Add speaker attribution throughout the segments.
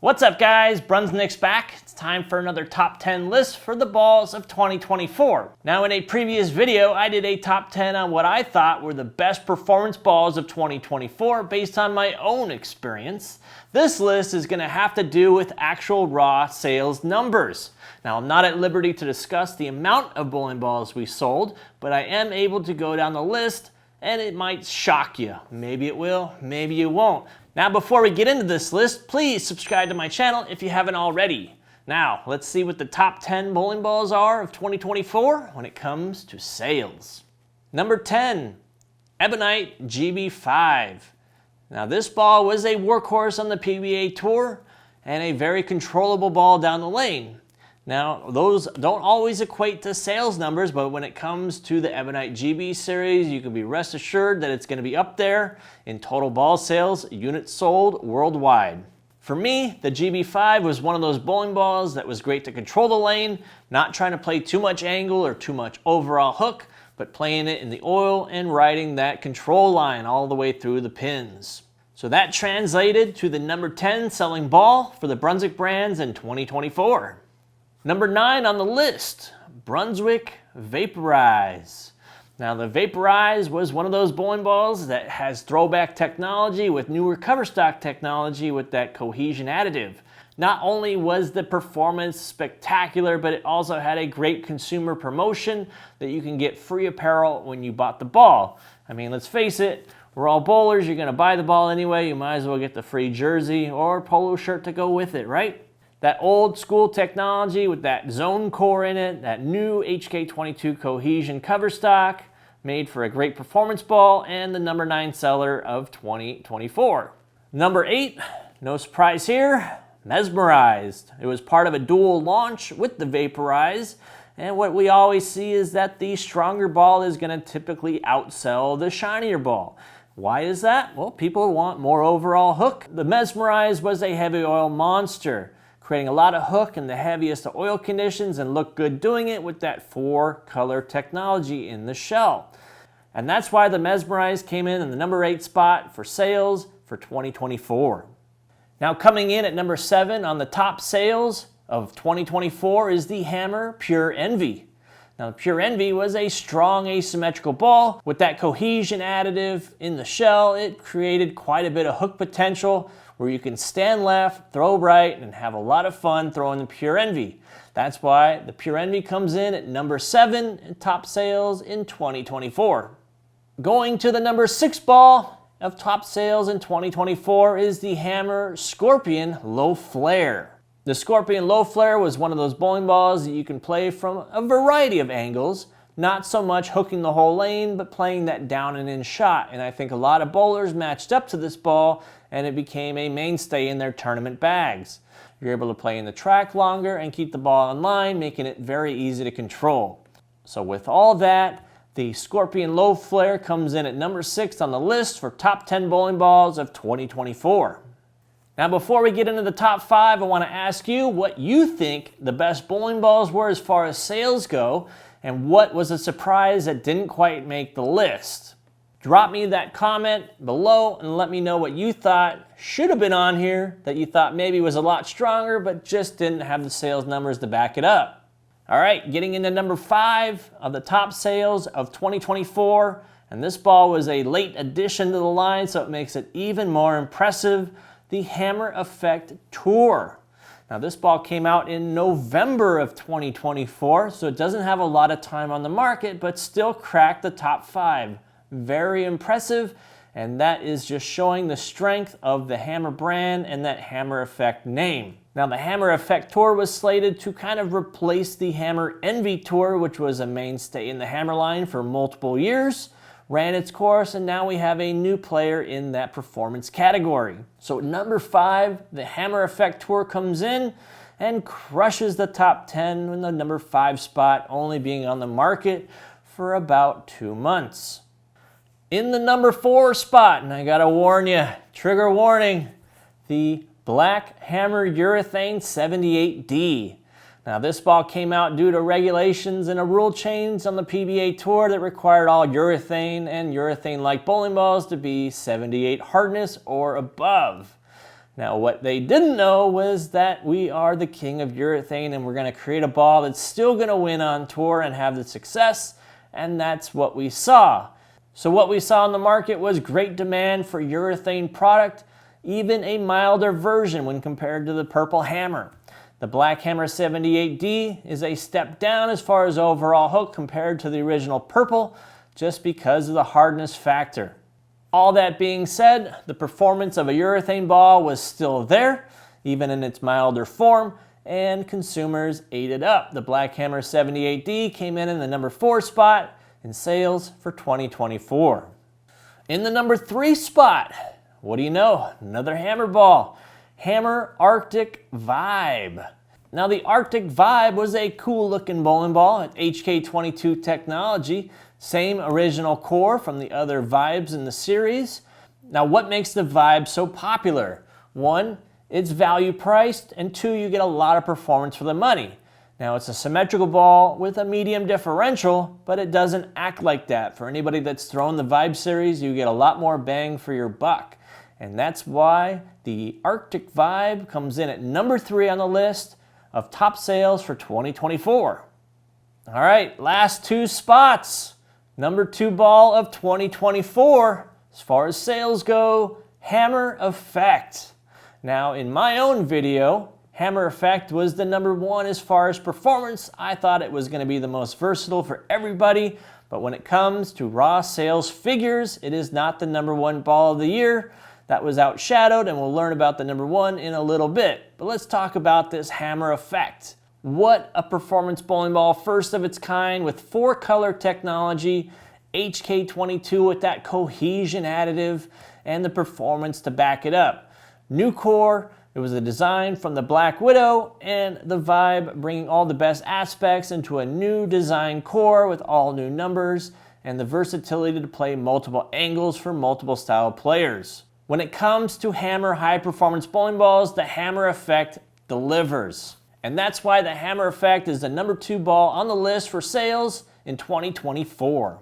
Speaker 1: What's up guys, Brunswick's back. It's time for another top 10 list for the balls of 2024. Now in a previous video, I did a top 10 on what I thought were the best performance balls of 2024 based on my own experience. This list is gonna have to do with actual raw sales numbers. Now I'm not at liberty to discuss the amount of bowling balls we sold, but I am able to go down the list and it might shock you. Maybe it will, maybe it won't. Now before we get into this list, please subscribe to my channel if you haven't already. Now, let's see what the top 10 bowling balls are of 2024 when it comes to sales. Number 10, Ebonite GB5. Now this ball was a workhorse on the PBA Tour and a very controllable ball down the lane. Now, those don't always equate to sales numbers, but when it comes to the Ebonite GB series, you can be rest assured that it's going to be up there in total ball sales, units sold worldwide. For me, the GB5 was one of those bowling balls that was great to control the lane, not trying to play too much angle or too much overall hook, but playing it in the oil and riding that control line all the way through the pins. So that translated to the number 10 selling ball for the Brunswick brands in 2024. Number 9 on the list, Brunswick Vaporize. Now the Vaporize was one of those bowling balls that has throwback technology with newer cover stock technology with that cohesion additive. Not only was the performance spectacular, but it also had a great consumer promotion that you can get free apparel when you bought the ball. I mean, let's face it, we're all bowlers, you're gonna buy the ball anyway, you might as well get the free jersey or polo shirt to go with it, right? That old school technology with that zone core in it, that new HK22 cohesion cover stock, made for a great performance ball and the number 9 seller of 2024. Number 8, no surprise here, Mesmerized. It was part of a dual launch with the Vaporize, and what we always see is that the stronger ball is going to typically outsell the shinier ball. Why is that? Well, people want more overall hook. The Mesmerize was a heavy oil monster, creating a lot of hook in the heaviest of oil conditions and look good doing it with that 4-color technology in the shell. And that's why the Mesmerize came in the number 8 spot for sales for 2024. Now coming in at number 7 on the top sales of 2024 is the Hammer Pure Envy. Now the Pure Envy was a strong asymmetrical ball with that cohesion additive in the shell. It created quite a bit of hook potential where you can stand left, throw right, and have a lot of fun throwing the Pure Envy. That's why the Pure Envy comes in at number 7 in top sales in 2024. Going to the number 6 ball of top sales in 2024 is the Hammer Scorpion Low Flare. The Scorpion Low Flare was one of those bowling balls that you can play from a variety of angles, not so much hooking the whole lane, but playing that down and in shot. And I think a lot of bowlers matched up to this ball and it became a mainstay in their tournament bags. You're able to play in the track longer and keep the ball in line, making it very easy to control. So with all that, the Scorpion Low Flare comes in at number 6 on the list for top 10 bowling balls of 2024. Now before we get into the top 5, I want to ask you what you think the best bowling balls were as far as sales go, and what was a surprise that didn't quite make the list. Drop me that comment below and let me know what you thought should have been on here, that you thought maybe was a lot stronger but just didn't have the sales numbers to back it up. All right, getting into number 5 of the top sales of 2024, and this ball was a late addition to the line, so it makes it even more impressive, the Hammer Effect Tour. Now this ball came out in November of 2024, so it doesn't have a lot of time on the market, but still cracked the top 5. Very impressive, and that is just showing the strength of the Hammer brand and that Hammer Effect name. Now the Hammer Effect Tour was slated to kind of replace the Hammer Envy Tour, which was a mainstay in the Hammer line for multiple years, ran its course, and now we have a new player in that performance category. So at number 5, the Hammer Effect Tour comes in and crushes the top 10 in the number 5 spot, only being on the market for about 2 months. In the number 4 spot, and I gotta warn you, trigger warning, the Black Hammer Urethane 78D. Now this ball came out due to regulations and a rule change on the PBA Tour that required all urethane and urethane-like bowling balls to be 78 hardness or above. Now, what they didn't know was that we are the king of urethane and we're going to create a ball that's still going to win on tour and have the success, and that's what we saw. So what we saw in the market was great demand for urethane product, even a milder version when compared to the purple hammer. The Black Hammer 78D is a step down as far as overall hook compared to the original purple, just because of the hardness factor. All that being said, the performance of a urethane ball was still there, even in its milder form, and consumers ate it up. The Black Hammer 78D came in the number 4 spot in sales for 2024. In the number 3 spot, what do you know? Another hammer ball. Hammer Arctic Vibe. Now the Arctic Vibe was a cool looking bowling ball at HK22 technology, same original core from the other Vibes in the series. Now what makes the Vibe so popular? 1, it's value priced, and 2, you get a lot of performance for the money. Now it's a symmetrical ball with a medium differential, but it doesn't act like that. For anybody that's thrown the Vibe series, you get a lot more bang for your buck. And that's why the Arctic Vibe comes in at number 3 on the list of top sales for 2024. All right, last 2 spots. Number 2 ball of 2024, as far as sales go, Hammer Effect. Now, in my own video, Hammer Effect was the number 1 as far as performance. I thought it was going to be the most versatile for everybody, but when it comes to raw sales figures, it is not the number 1 ball of the year. That was outshadowed, and we'll learn about the number 1 in a little bit. But let's talk about this Hammer Effect. What a performance bowling ball, first of its kind with 4-color technology, HK22 with that cohesion additive, and the performance to back it up. New core, it was a design from the Black Widow, and the Vibe bringing all the best aspects into a new design core with all new numbers, and the versatility to play multiple angles for multiple style players. When it comes to hammer high-performance bowling balls, the Hammer Effect delivers. And that's why the Hammer Effect is the number 2 ball on the list for sales in 2024.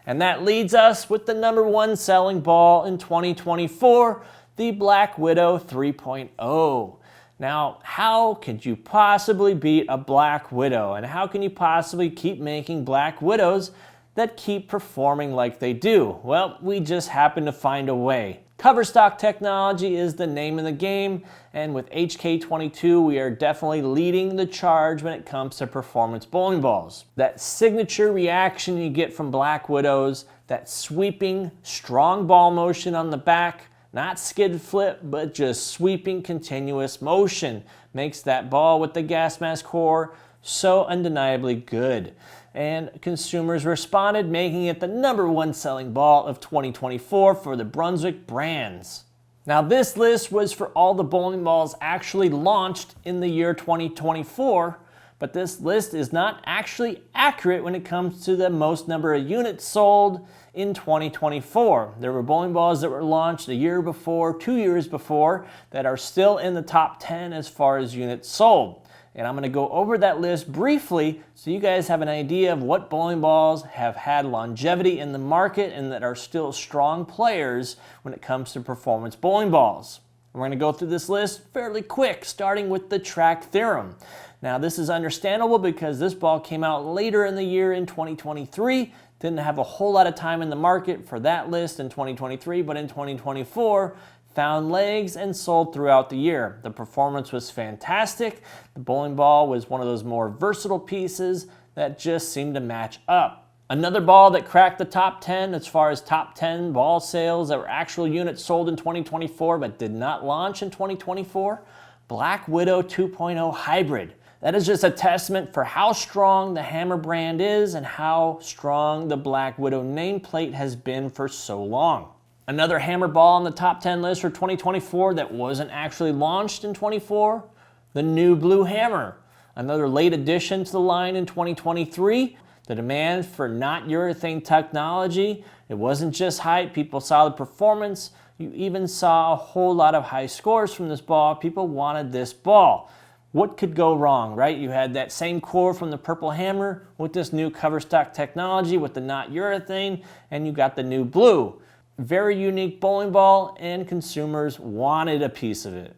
Speaker 1: And that leads us with the number 1 selling ball in 2024, the Black Widow 3.0. Now, how could you possibly beat a Black Widow? And how can you possibly keep making Black Widows that keep performing like they do? Well, we just happen to find a way. Cover stock technology is the name of the game, and with HK22 we are definitely leading the charge when it comes to performance bowling balls. That signature reaction you get from Black Widows, that sweeping, strong ball motion on the back, not skid flip, but just sweeping continuous motion, makes that ball with the gas mask core so undeniably good. And consumers responded, making it the number 1 selling ball of 2024 for the Brunswick brands. Now this list was for all the bowling balls actually launched in the year 2024, but this list is not actually accurate when it comes to the most number of units sold in 2024. There were bowling balls that were launched a year before, 2 years before, that are still in the top 10 as far as units sold. And I'm going to go over that list briefly so you guys have an idea of what bowling balls have had longevity in the market and that are still strong players when it comes to performance bowling balls. We're going to go through this list fairly quick, starting with the track theorem. Now this is understandable because this ball came out later in the year in 2023. Didn't have a whole lot of time in the market for that list in 2023, but in 2024, found legs and sold throughout the year. The performance was fantastic. The bowling ball was one of those more versatile pieces that just seemed to match up. Another ball that cracked the top 10 as far as top 10 ball sales that were actual units sold in 2024 but did not launch in 2024, Black Widow 2.0 Hybrid. That is just a testament for how strong the Hammer brand is and how strong the Black Widow nameplate has been for so long. Another hammer ball on the top 10 list for 2024 that wasn't actually launched in 24, the new Blue Hammer. Another late addition to the line in 2023. The demand for not urethane technology, it wasn't just hype, people saw the performance. You even saw a whole lot of high scores from this ball. People wanted this ball. What could go wrong, right? You had that same core from the Purple Hammer with this new cover stock technology with the not urethane, and you got the new blue. Very unique bowling ball, and consumers wanted a piece of it.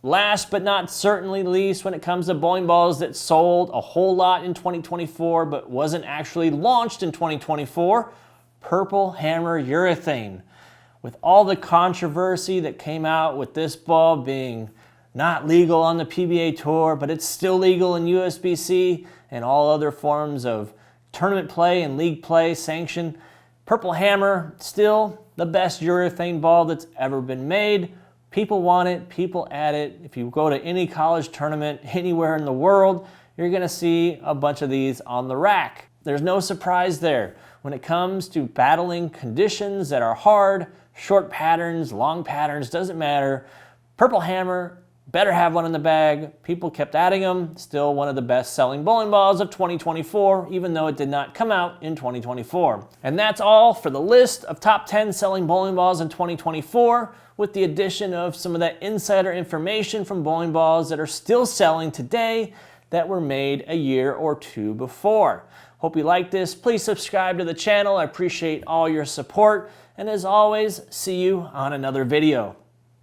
Speaker 1: Last but not certainly least, when it comes to bowling balls that sold a whole lot in 2024 but wasn't actually launched in 2024, Purple Hammer Urethane. With all the controversy that came out with this ball being not legal on the PBA Tour, but it's still legal in USBC and all other forms of tournament play and league play sanctioned, Purple Hammer, still the best urethane ball that's ever been made. People want it, people add it. If you go to any college tournament anywhere in the world, you're gonna see a bunch of these on the rack. There's no surprise there. When it comes to battling conditions that are hard, short patterns, long patterns, doesn't matter. Purple Hammer, better have one in the bag. People kept adding them. Still one of the best selling bowling balls of 2024, even though it did not come out in 2024. And that's all for the list of top 10 selling bowling balls in 2024, with the addition of some of that insider information from bowling balls that are still selling today that were made a year or two before. Hope you like this. Please subscribe to the channel. I appreciate all your support. And as always, see you on another video.